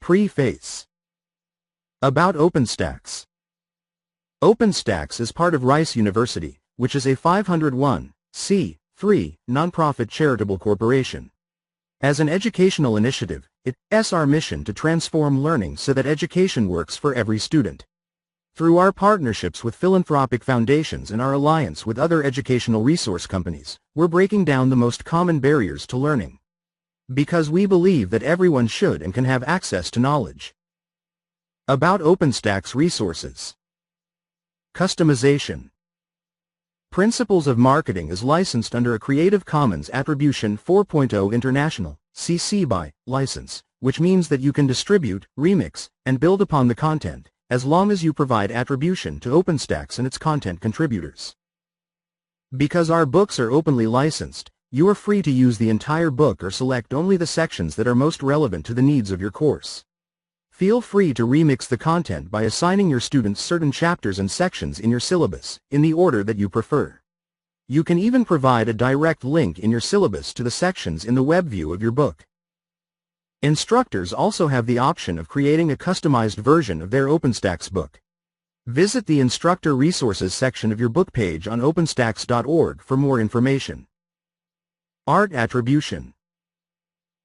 Preface. About OpenStax. OpenStax is part of Rice University, which is a 501(c)(3) nonprofit charitable corporation. As an educational initiative, it's our mission to transform learning so that education works for every student. Through our partnerships with philanthropic foundations and our alliance with other educational resource companies, we're breaking down the most common barriers to learning. Because we believe that everyone should and can have access to knowledge. About OpenStax resources. Customization. Principles of Marketing is licensed under a Creative Commons Attribution 4.0 International (CC BY) license, which means that you can distribute, remix, and build upon the content, as long as you provide attribution to OpenStax and its content contributors. Because our books are openly licensed, you are free to use the entire book or select only the sections that are most relevant to the needs of your course. Feel free to remix the content by assigning your students certain chapters and sections in your syllabus, in the order that you prefer. You can even provide a direct link in your syllabus to the sections in the web view of your book. Instructors also have the option of creating a customized version of their OpenStax book. Visit the Instructor Resources section of your book page on openstax.org for more information. Art attribution.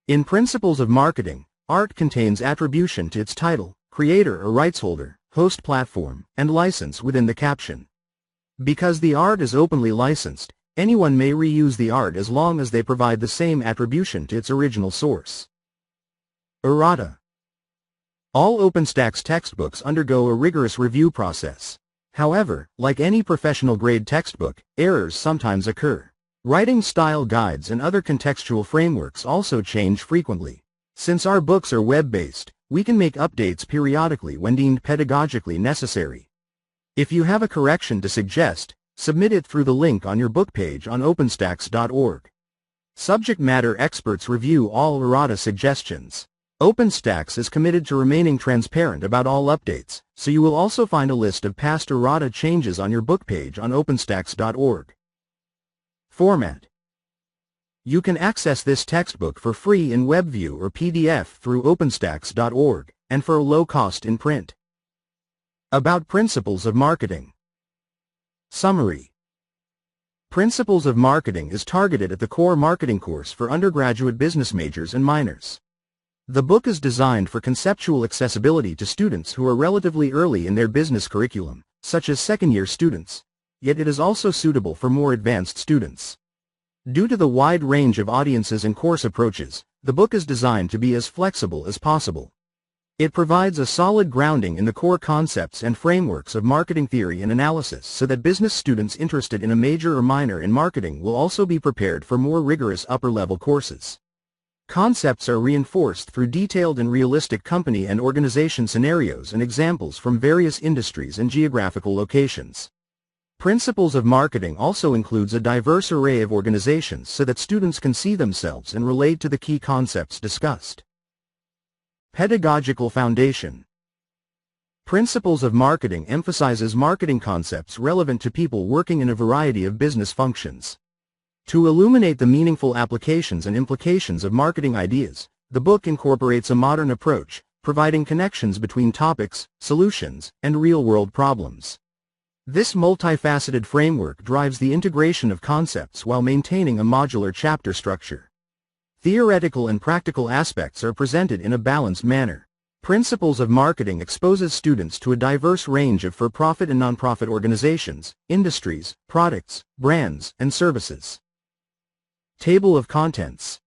In Principles of Marketing, art contains attribution to its title, creator or rights holder, host platform, and license within the caption. Because the art is openly licensed, anyone may reuse the art as long as they provide the same attribution to its original source. Errata. All OpenStax textbooks undergo a rigorous review process. However, like any professional-grade textbook, errors sometimes occur. Writing style guides and other contextual frameworks also change frequently. Since our books are web-based, we can make updates periodically when deemed pedagogically necessary. If you have a correction to suggest, submit it through the link on your book page on openstax.org. Subject matter experts review all errata suggestions. OpenStax is committed to remaining transparent about all updates, so you will also find a list of past errata changes on your book page on openstax.org. Format. You can access this textbook for free in WebView or PDF through openstax.org, and for a low cost in print. About Principles of Marketing. Summary. Principles of Marketing is targeted at the core marketing course for undergraduate business majors and minors. The book is designed for conceptual accessibility to students who are relatively early in their business curriculum, such as second-year students, yet it is also suitable for more advanced students. Due to the wide range of audiences and course approaches, the book is designed to be as flexible as possible. It provides a solid grounding in the core concepts and frameworks of marketing theory and analysis so that business students interested in a major or minor in marketing will also be prepared for more rigorous upper-level courses. Concepts are reinforced through detailed and realistic company and organization scenarios and examples from various industries and geographical locations. Principles of Marketing also includes a diverse array of organizations so that students can see themselves and relate to the key concepts discussed. Pedagogical Foundation. Principles of Marketing emphasizes marketing concepts relevant to people working in a variety of business functions. To illuminate the meaningful applications and implications of marketing ideas, the book incorporates a modern approach, providing connections between topics, solutions, and real-world problems. This multifaceted framework drives the integration of concepts while maintaining a modular chapter structure. Theoretical and practical aspects are presented in a balanced manner. Principles of Marketing exposes students to a diverse range of for-profit and nonprofit organizations, industries, products, brands, and services. Table of Contents.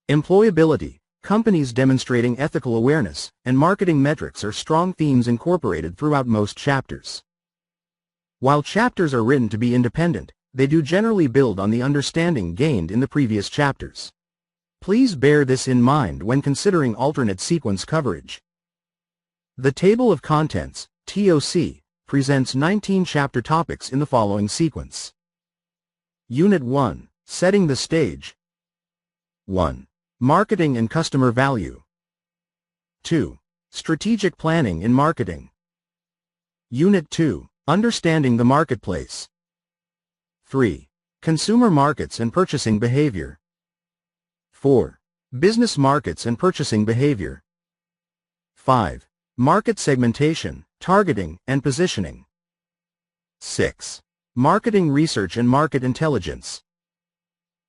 Employability, companies demonstrating ethical awareness, and marketing metrics are strong themes incorporated throughout most chapters. While chapters are written to be independent, they do generally build on the understanding gained in the previous chapters. Please bear this in mind when considering alternate sequence coverage. The Table of Contents, TOC, presents 19 chapter topics in the following sequence. Unit 1, Setting the Stage. 1. Marketing and Customer Value. 2. Strategic Planning in Marketing. Unit 2. Understanding the Marketplace. 3. Consumer Markets and Purchasing Behavior. 4. Business Markets and Purchasing Behavior. 5. Market segmentation, targeting, and positioning. 6. Marketing research and market intelligence.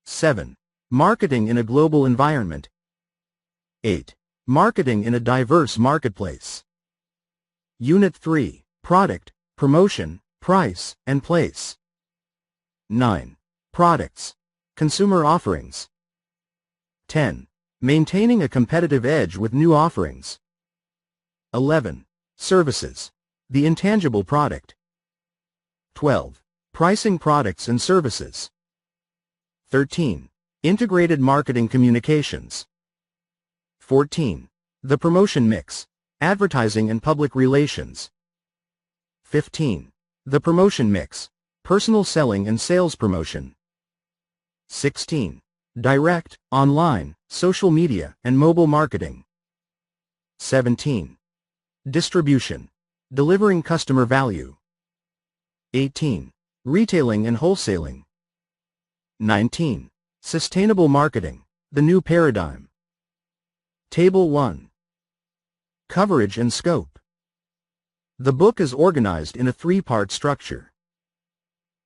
7. Marketing in a global environment. 8. Marketing in a diverse marketplace. Unit 3. Product, promotion, price, and place. 9. Products, consumer offerings. 10. Maintaining a competitive edge with new offerings. 11. Services, the intangible product. 12. Pricing products and services. 13. Integrated marketing communications. 14. The promotion mix, advertising and public relations. 15. The promotion mix, personal selling and sales promotion. 16. Direct, online, social media, and mobile marketing. 17. Distribution, delivering customer value. 18. Retailing and wholesaling. 19. Sustainable marketing, the new paradigm. Table 1. Coverage and scope. The book is organized in a three-part structure.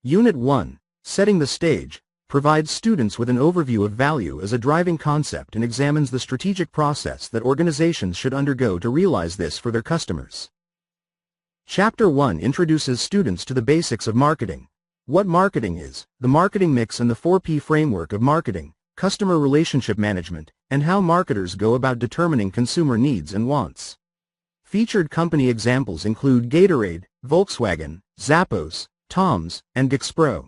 Unit 1, Setting the Stage, provides students with an overview of value as a driving concept and examines the strategic process that organizations should undergo to realize this for their customers. Chapter 1 introduces students to the basics of marketing, what marketing is, the marketing mix and the 4P framework of marketing, customer relationship management, and how marketers go about determining consumer needs and wants. Featured company examples include Gatorade, Volkswagen, Zappos, Tom's, and Gexpro.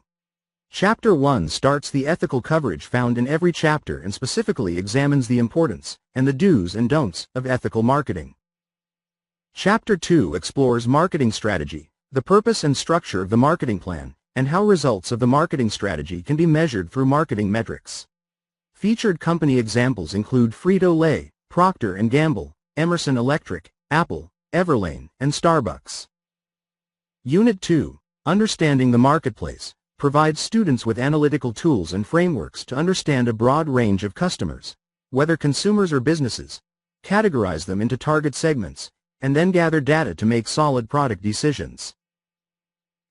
Chapter 1 starts the ethical coverage found in every chapter and specifically examines the importance and the do's and don'ts of ethical marketing. Chapter 2 explores marketing strategy, the purpose and structure of the marketing plan, and how results of the marketing strategy can be measured through marketing metrics. Featured company examples include Frito-Lay, Procter & Gamble, Emerson Electric, Apple, Everlane, and Starbucks. Unit 2, Understanding the Marketplace, provides students with analytical tools and frameworks to understand a broad range of customers, whether consumers or businesses, categorize them into target segments, and then gather data to make solid product decisions.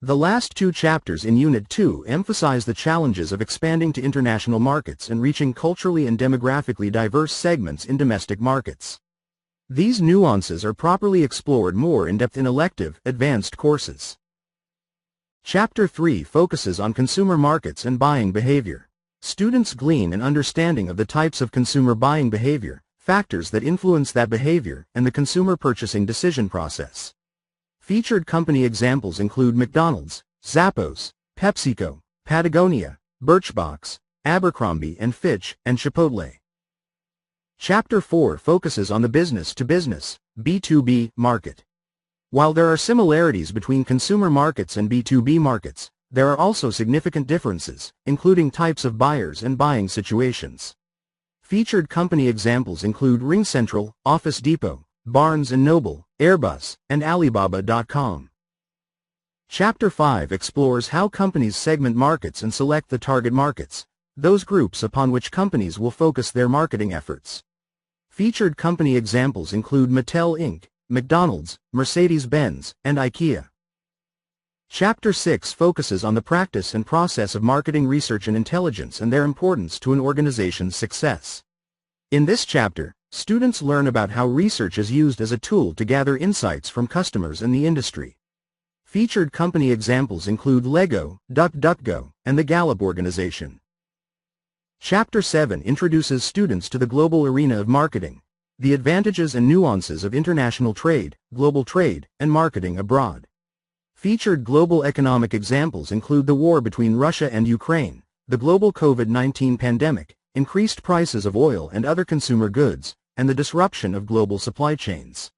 The last two chapters in Unit 2 emphasize the challenges of expanding to international markets and reaching culturally and demographically diverse segments in domestic markets. These nuances are properly explored more in depth in elective, advanced courses. Chapter 3 focuses on consumer markets and buying behavior. Students glean an understanding of the types of consumer buying behavior, factors that influence that behavior, and the consumer purchasing decision process. Featured company examples include McDonald's, Zappos, PepsiCo, Patagonia, Birchbox, Abercrombie & Fitch, and Chipotle. Chapter 4 focuses on the business-to-business, B2B, market. While there are similarities between consumer markets and B2B markets, there are also significant differences, including types of buyers and buying situations. Featured company examples include RingCentral, Office Depot, Barnes & Noble, Airbus, and Alibaba.com. Chapter 5 explores how companies segment markets and select the target markets, those groups upon which companies will focus their marketing efforts. Featured company examples include Mattel Inc., McDonald's, Mercedes-Benz, and IKEA. Chapter 6 focuses on the practice and process of marketing research and intelligence and their importance to an organization's success. In this chapter, students learn about how research is used as a tool to gather insights from customers and the industry. Featured company examples include Lego, DuckDuckGo, and the Gallup organization. Chapter 7 introduces students to the global arena of marketing, the advantages and nuances of international trade, global trade, and marketing abroad. Featured global economic examples include the war between Russia and Ukraine, the global COVID-19 pandemic, increased prices of oil and other consumer goods, and the disruption of global supply chains.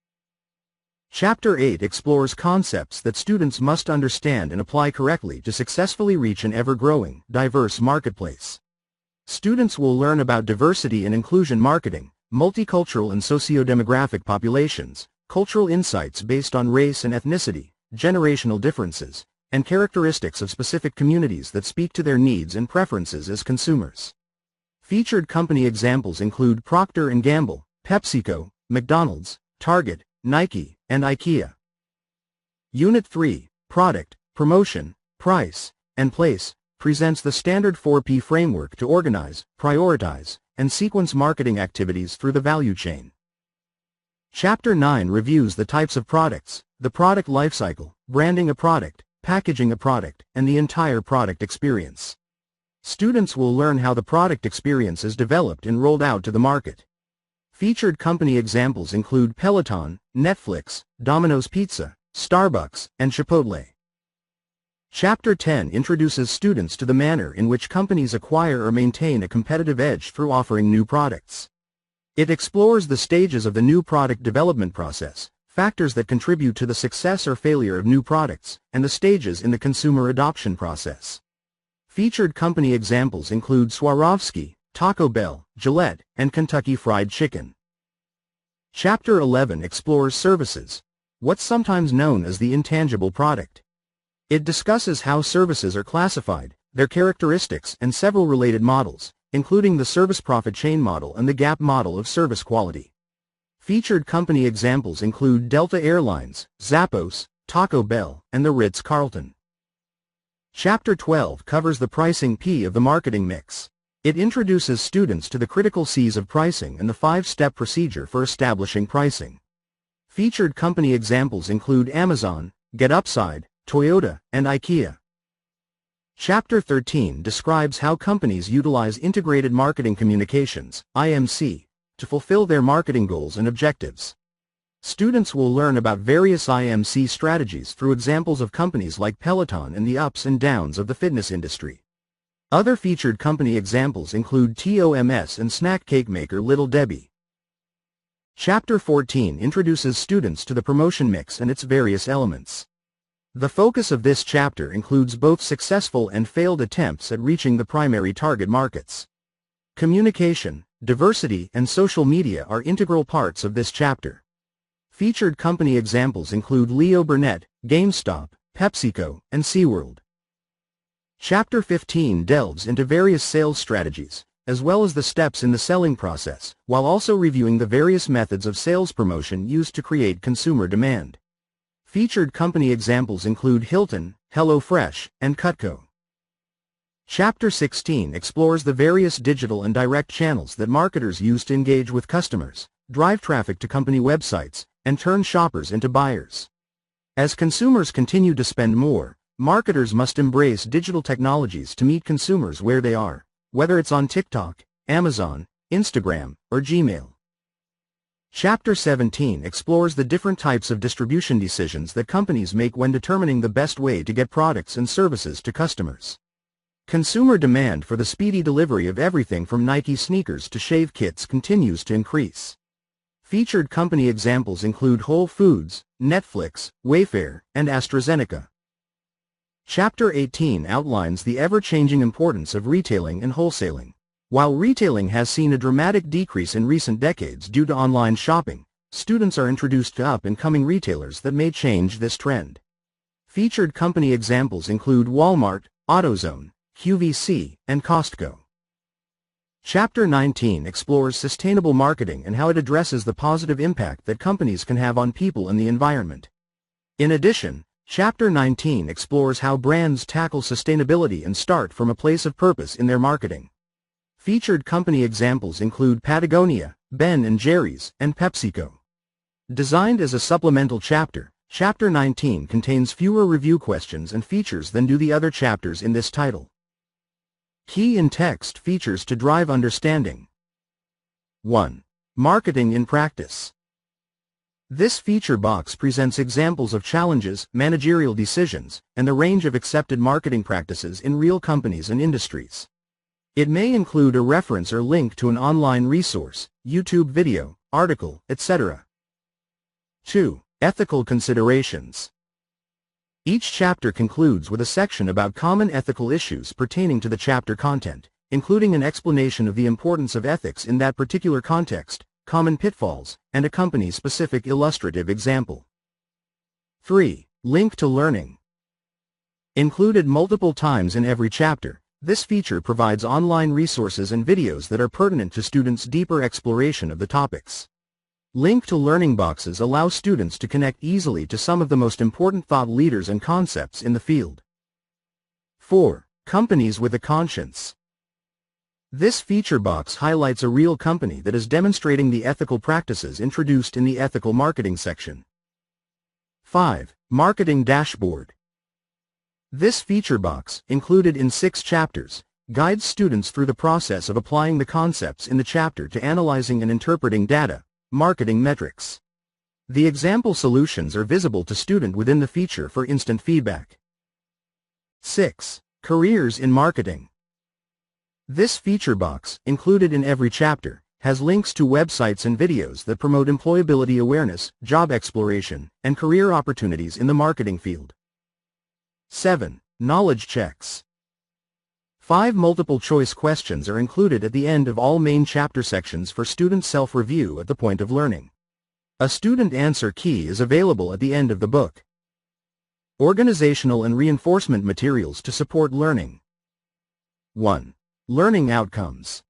Chapter 8 explores concepts that students must understand and apply correctly to successfully reach an ever-growing, diverse marketplace. Students will learn about diversity and inclusion marketing, multicultural and socio-demographic populations, cultural insights based on race and ethnicity, generational differences, and characteristics of specific communities that speak to their needs and preferences as consumers. Featured company examples include Procter & Gamble, PepsiCo, McDonald's, Target, Nike, and IKEA. Unit 3, Product, Promotion, Price, and Place, presents the standard 4P framework to organize, prioritize, and sequence marketing activities through the value chain. Chapter 9 reviews the types of products, the product lifecycle, branding a product, packaging a product, and the entire product experience. Students will learn how the product experience is developed and rolled out to the market. Featured company examples include Peloton, Netflix, Domino's Pizza, Starbucks, and Chipotle. Chapter 10 introduces students to the manner in which companies acquire or maintain a competitive edge through offering new products. It explores the stages of the new product development process, factors that contribute to the success or failure of new products, and the stages in the consumer adoption process. Featured company examples include Swarovski, Taco Bell, Gillette, and Kentucky Fried Chicken. Chapter 11 explores services, what's sometimes known as the intangible product. It discusses how services are classified, their characteristics, and several related models, including the service profit chain model and the gap model of service quality. Featured company examples include Delta Airlines, Zappos, Taco Bell, and the Ritz-Carlton. Chapter 12 covers the pricing P of the marketing mix. It introduces students to the critical C's of pricing and the 5-step procedure for establishing pricing. Featured company examples include Amazon, GetUpside, Toyota, and IKEA. Chapter 13 describes how companies utilize integrated marketing communications, IMC, to fulfill their marketing goals and objectives. Students will learn about various IMC strategies through examples of companies like Peloton and the ups and downs of the fitness industry. Other featured company examples include TOMS and snack cake maker Little Debbie. Chapter 14 introduces students to the promotion mix and its various elements. The focus of this chapter includes both successful and failed attempts at reaching the primary target markets. Communication, diversity, and social media are integral parts of this chapter. Featured company examples include Leo Burnett, GameStop, PepsiCo, and SeaWorld. Chapter 15 delves into various sales strategies, as well as the steps in the selling process, while also reviewing the various methods of sales promotion used to create consumer demand. Featured company examples include Hilton, HelloFresh, and Cutco. Chapter 16 explores the various digital and direct channels that marketers use to engage with customers, drive traffic to company websites, and turn shoppers into buyers. As consumers continue to spend more, marketers must embrace digital technologies to meet consumers where they are, whether it's on TikTok, Amazon, Instagram, or Gmail. Chapter 17 explores the different types of distribution decisions that companies make when determining the best way to get products and services to customers. Consumer demand for the speedy delivery of everything from Nike sneakers to shave kits continues to increase. Featured company examples include Whole Foods, Netflix, Wayfair, and AstraZeneca. Chapter 18 outlines the ever-changing importance of retailing and wholesaling. While retailing has seen a dramatic decrease in recent decades due to online shopping, students are introduced to up-and-coming retailers that may change this trend. Featured company examples include Walmart, AutoZone, QVC, and Costco. Chapter 19 explores sustainable marketing and how it addresses the positive impact that companies can have on people and the environment. In addition, Chapter 19 explores how brands tackle sustainability and start from a place of purpose in their marketing. Featured company examples include Patagonia, Ben & Jerry's, and PepsiCo. Designed as a supplemental chapter, Chapter 19 contains fewer review questions and features than do the other chapters in this title. Key in text features to drive understanding. 1. Marketing in practice. This feature box presents examples of challenges, managerial decisions, and the range of accepted marketing practices in real companies and industries. It may include a reference or link to an online resource, YouTube video, article, etc. 2. Ethical considerations. Each chapter concludes with a section about common ethical issues pertaining to the chapter content, including an explanation of the importance of ethics in that particular context, common pitfalls, and a company-specific illustrative example. 3. Link to learning. Included multiple times in every chapter, this feature provides online resources and videos that are pertinent to students' deeper exploration of the topics. Link to learning boxes allow students to connect easily to some of the most important thought leaders and concepts in the field. 4. Companies with a conscience. This feature box highlights a real company that is demonstrating the ethical practices introduced in the ethical marketing section. 5. Marketing dashboard. This feature box, included in 6 chapters, guides students through the process of applying the concepts in the chapter to analyzing and interpreting data, marketing metrics. The example solutions are visible to student within the feature for instant feedback. 6. Careers in marketing. This feature box, included in every chapter, has links to websites and videos that promote employability awareness, job exploration, and career opportunities in the marketing field. 7. Knowledge checks. 5 multiple-choice questions are included at the end of all main chapter sections for student self-review at the point of learning. A student answer key is available at the end of the book. Organizational and reinforcement materials to support learning. 1. Learning outcomes.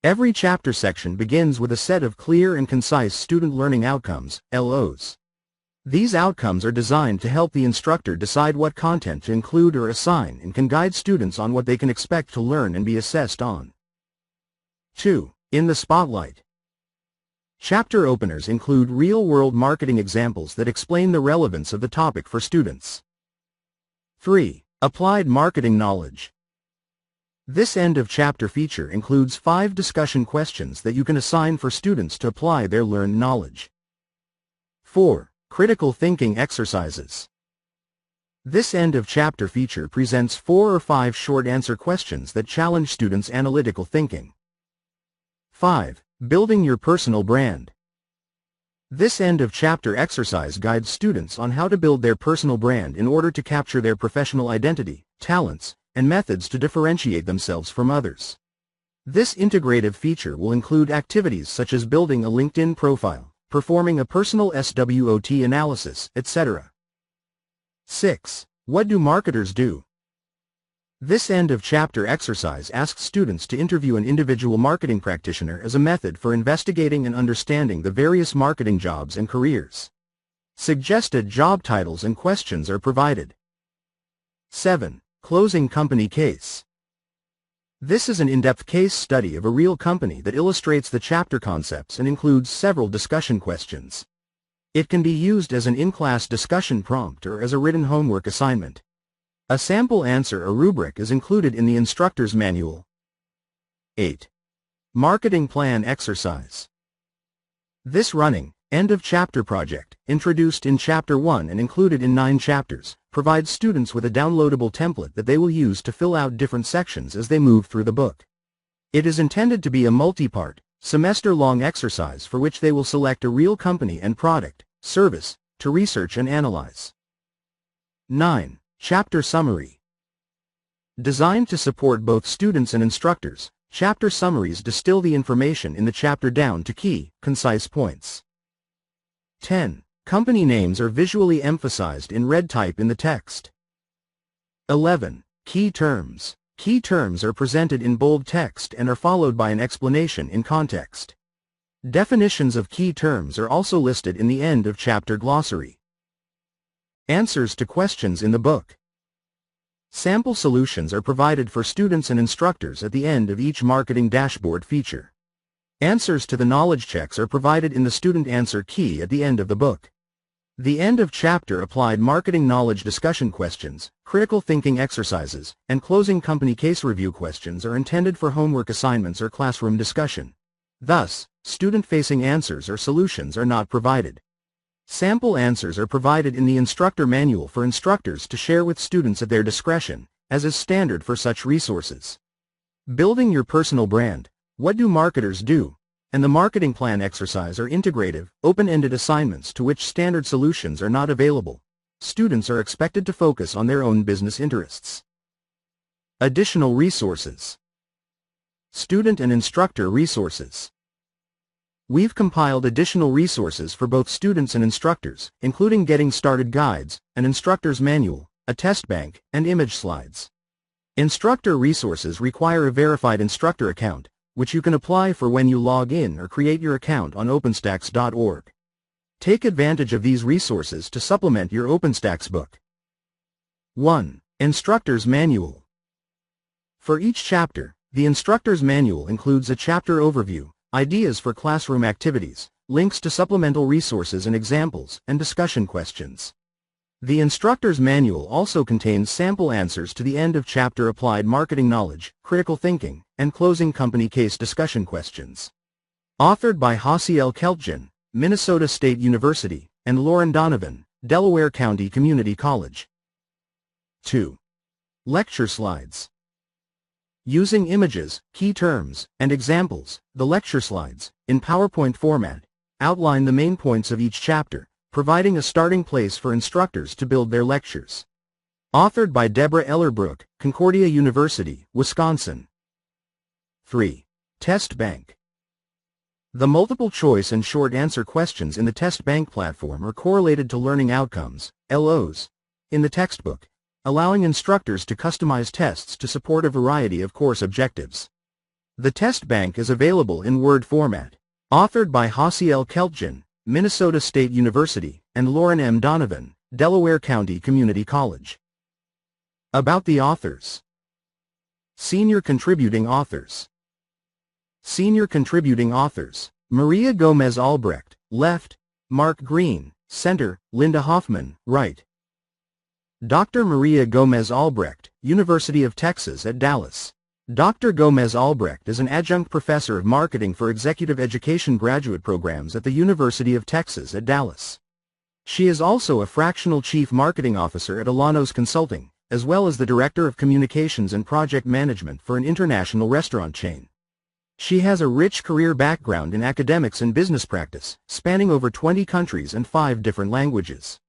Every chapter section begins with a set of clear and concise student learning outcomes, LOs. These outcomes are designed to help the instructor decide what content to include or assign and can guide students on what they can expect to learn and be assessed on. 2. In the spotlight. Chapter openers include real-world marketing examples that explain the relevance of the topic for students. 3. Applied marketing knowledge. This end of chapter feature includes 5 discussion questions that you can assign for students to apply their learned knowledge. 4. Critical thinking exercises. This end of chapter feature presents 4 or 5 short answer questions that challenge students' analytical thinking. 5. Building your personal brand. This end of chapter exercise guides students on how to build their personal brand in order to capture their professional identity, talents, and methods to differentiate themselves from others. This integrative feature will include activities such as building a LinkedIn profile, performing a personal SWOT analysis, etc. 6. What do marketers do? This end of chapter exercise asks students to interview an individual marketing practitioner as a method for investigating and understanding the various marketing jobs and careers. Suggested job titles and questions are provided. 7. Closing company case. This is an in-depth case study of a real company that illustrates the chapter concepts and includes several discussion questions. It can be used as an in-class discussion prompt or as a written homework assignment. A sample answer or rubric is included in the instructor's manual. 8. Marketing plan exercise. This running, end-of-chapter project, introduced in Chapter 1 and included in 9 chapters, provides students with a downloadable template that they will use to fill out different sections as they move through the book. It is intended to be a multi-part, semester-long exercise for which they will select a real company and product, service, to research and analyze. 9. Chapter summary. Designed to support both students and instructors, chapter summaries distill the information in the chapter down to key, concise points. 10. Company names are visually emphasized in red type in the text. 11. Key terms. Key terms are presented in bold text and are followed by an explanation in context. Definitions of key terms are also listed in the end of chapter glossary. Answers to questions in the book. Sample solutions are provided for students and instructors at the end of each marketing dashboard feature. Answers to the knowledge checks are provided in the student answer key at the end of the book. The end of chapter applied marketing knowledge discussion questions, critical thinking exercises, and closing company case review questions are intended for homework assignments or classroom discussion. Thus, student-facing answers or solutions are not provided. Sample answers are provided in the instructor manual for instructors to share with students at their discretion, as is standard for such resources. Building your personal brand. What do marketers do? And the marketing plan exercise are integrative, open-ended assignments to which standard solutions are not available. Students are expected to focus on their own business interests. Additional resources. Student and instructor resources. We've compiled additional resources for both students and instructors, including getting started guides, an instructor's manual, a test bank, and image slides. Instructor resources require a verified instructor account, which you can apply for when you log in or create your account on OpenStax.org. Take advantage of these resources to supplement your OpenStax book. 1. Instructor's Manual. For each chapter, the Instructor's Manual includes a chapter overview, ideas for classroom activities, links to supplemental resources and examples, and discussion questions. The Instructor's Manual also contains sample answers to the end of chapter applied marketing knowledge, critical thinking, and closing company case discussion questions. Authored by Hasiel Keltgen, Minnesota State University, and Lauren Donovan, Delaware County Community College. 2. Lecture Slides. Using images, key terms, and examples, the lecture slides, in PowerPoint format, outline the main points of each chapter, providing a starting place for instructors to build their lectures. Authored by Deborah Ellerbrook, Concordia University, Wisconsin. 3. Test Bank. The multiple choice and short answer questions in the Test Bank platform are correlated to learning outcomes, LOs, in the textbook, allowing instructors to customize tests to support a variety of course objectives. The Test Bank is available in Word format. Authored by Hasiel Keltgen, Minnesota State University, and Lauren M. Donovan, Delaware County Community College. About the authors. Senior Contributing Authors. Senior Contributing Authors: Maria Gomez Albrecht, left; Mark Green, center; Linda Hoffman, right. Dr. Maria Gomez Albrecht, University of Texas at Dallas. Dr. Gomez Albrecht is an adjunct professor of marketing for executive education graduate programs at the University of Texas at Dallas. She is also a fractional chief marketing officer at Alanos Consulting, as well as the director of communications and project management for an international restaurant chain. She has a rich career background in academics and business practice, spanning over 20 countries and 5 different languages.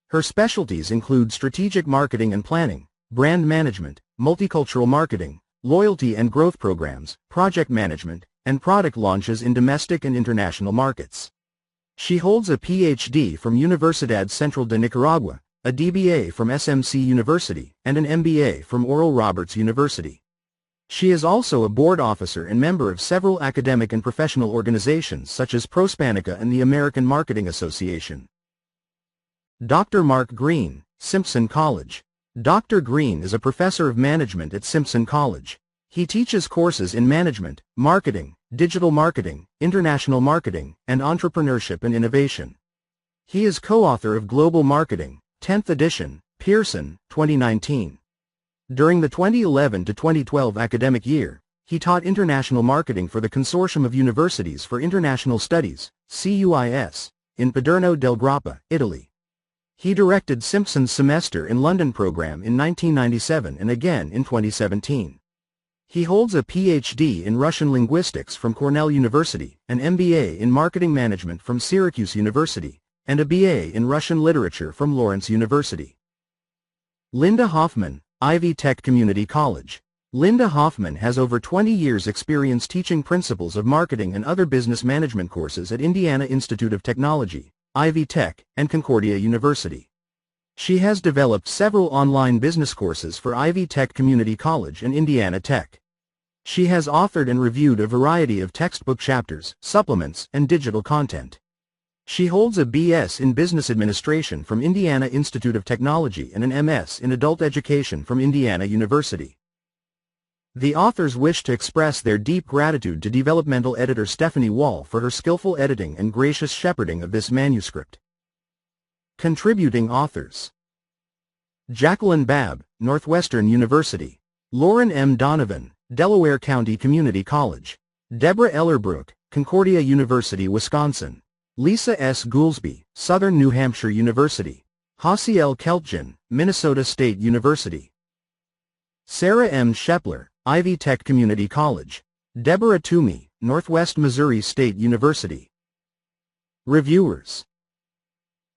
Her specialties include strategic marketing and planning, brand management, multicultural marketing, loyalty and growth programs, project management, and product launches in domestic and international markets. She holds a Ph.D. from Universidad Central de Nicaragua, a DBA from SMC University, and an MBA from Oral Roberts University. She is also a board officer and member of several academic and professional organizations such as Prospanica and the American Marketing Association. Dr. Mark Green, Simpson College. Dr. Green is a professor of management at Simpson College. He teaches courses in management, marketing, digital marketing, international marketing, and entrepreneurship and innovation. He is co-author of Global Marketing, 10th edition, Pearson, 2019. During the 2011 to 2012 academic year, he taught international marketing for the Consortium of Universities for International Studies, CUIS, in Paderno del Grappa, Italy. He directed Simpson's Semester in London program in 1997 and again in 2017. He holds a Ph.D. in Russian linguistics from Cornell University, an MBA in marketing management from Syracuse University, and a BA in Russian literature from Lawrence University. Linda Hoffman, Ivy Tech Community College. Linda Hoffman has over 20 years' experience teaching principles of marketing and other business management courses at Indiana Institute of Technology, Ivy Tech, and Concordia University. She has developed several online business courses for Ivy Tech Community College and Indiana Tech. She has authored and reviewed a variety of textbook chapters, supplements, and digital content. She holds a B.S. in Business Administration from Indiana Institute of Technology and an M.S. in Adult Education from Indiana University. The authors wish to express their deep gratitude to developmental editor Stephanie Wall for her skillful editing and gracious shepherding of this manuscript. Contributing authors: Jacqueline Babb, Northwestern University; Lauren M. Donovan, Delaware County Community College; Deborah Ellerbrook, Concordia University, Wisconsin; Lisa S. Goolsby, Southern New Hampshire University; Hasiel Keltgen, Minnesota State University; Sarah M. Shepler, Ivy Tech Community College; Deborah Toomey, Northwest Missouri State University. Reviewers: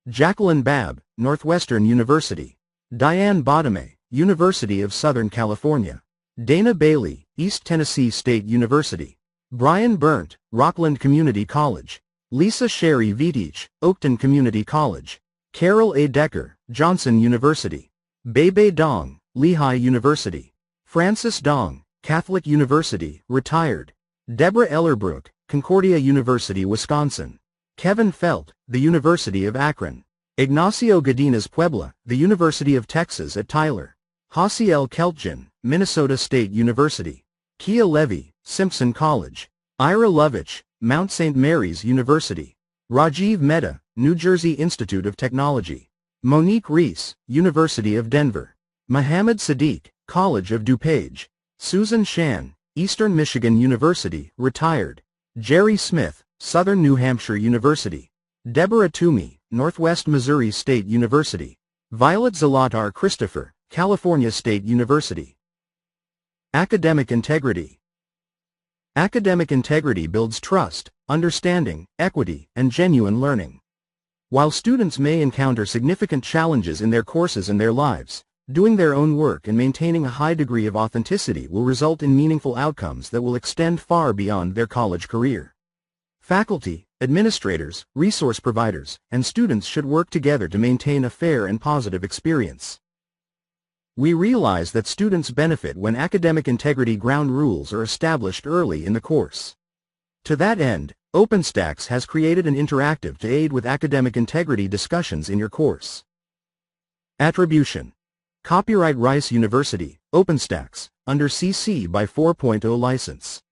Jacqueline Babb, Northwestern University; Diane Bottomay, University of Southern California; Dana Bailey, East Tennessee State University; Brian Burnt, Rockland Community College; Lisa Sherry Vitich, Oakton Community College; Carol A. Decker, Johnson University; Bebe Dong, Lehigh University; Francis Dong, Catholic University, retired; Deborah Ellerbrook, Concordia University, Wisconsin. Kevin Felt, the University of Akron. Ignacio Godinez Puebla, the University of Texas at Tyler. Hasiel Keltgen, Minnesota State University. Kia Levy, Simpson College. Ira Lovich, Mount St. Mary's University. Rajiv Mehta, New Jersey Institute of Technology. Monique Reese, University of Denver. Mohammed Sadiq, College of DuPage. Susan Shan, Eastern Michigan University, retired. Jerry Smith, Southern New Hampshire University. Deborah Toomey, Northwest Missouri State University. Violet Zalatar Christopher, California State University. Academic integrity. Academic integrity builds trust, understanding, equity, and genuine learning. While students may encounter significant challenges in their courses and their lives, doing their own work and maintaining a high degree of authenticity will result in meaningful outcomes that will extend far beyond their college career. Faculty, administrators, resource providers, and students should work together to maintain a fair and positive experience. We realize that students benefit when academic integrity ground rules are established early in the course. To that end, OpenStax has created an interactive to aid with academic integrity discussions in your course. Attribution. Copyright Rice University, OpenStax, under CC by 4.0 license.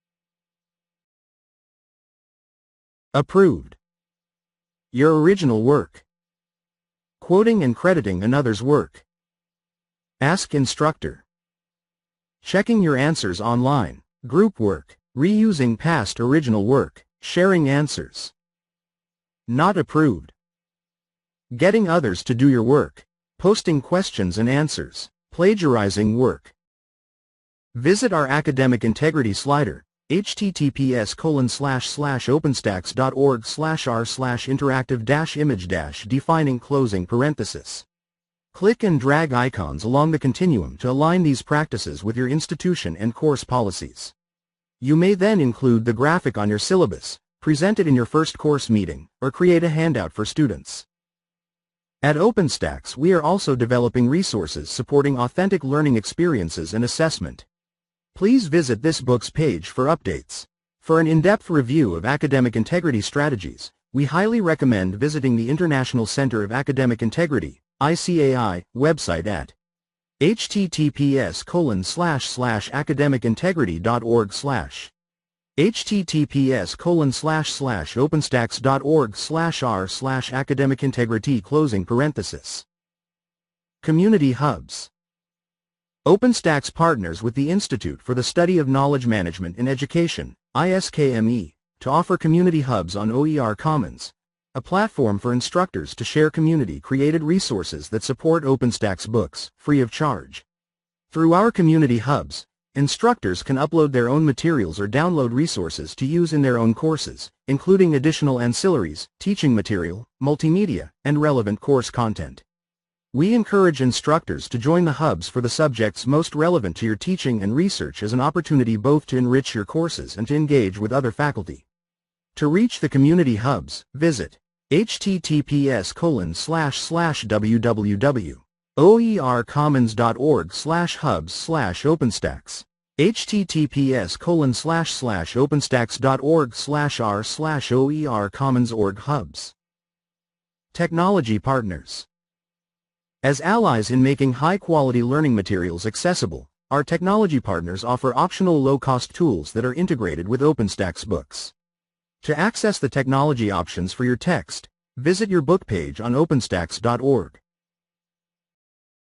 Approved. Your original work. Quoting and crediting another's work. Ask instructor. Checking your answers online, group work, reusing past original work, sharing answers. Not approved. Getting others to do your work, posting questions and answers, plagiarizing work. Visit our academic integrity slider, https://openstax.org/r/interactive-image-defining closing parenthesis. Click and drag icons along the continuum to align these practices with your institution and course policies. You may then include the graphic on your syllabus, present it in your first course meeting, or create a handout for students. At OpenStax, we are also developing resources supporting authentic learning experiences and assessment. Please visit this book's page for updates. For an in-depth review of academic integrity strategies, we highly recommend visiting the International Center of Academic Integrity, ICAI, website at https://academicintegrity.org/ https://openstax.org/r/academicintegrity closing parenthesis. Community Hubs. OpenStax partners with the Institute for the Study of Knowledge Management in Education, ISKME, to offer community hubs on OER Commons, a platform for instructors to share community-created resources that support OpenStax books, free of charge. Through our community hubs, instructors can upload their own materials or download resources to use in their own courses, including additional ancillaries, teaching material, multimedia, and relevant course content. We encourage instructors to join the hubs for the subjects most relevant to your teaching and research as an opportunity both to enrich your courses and to engage with other faculty. To reach the community hubs, visit https://www.oercommons.org/hubs/OpenStax, https://openstax.org/r/OER Commons Technology Partners. As allies in making high-quality learning materials accessible, our technology partners offer optional low-cost tools that are integrated with OpenStax books. To access the technology options for your text, visit your book page on openstax.org.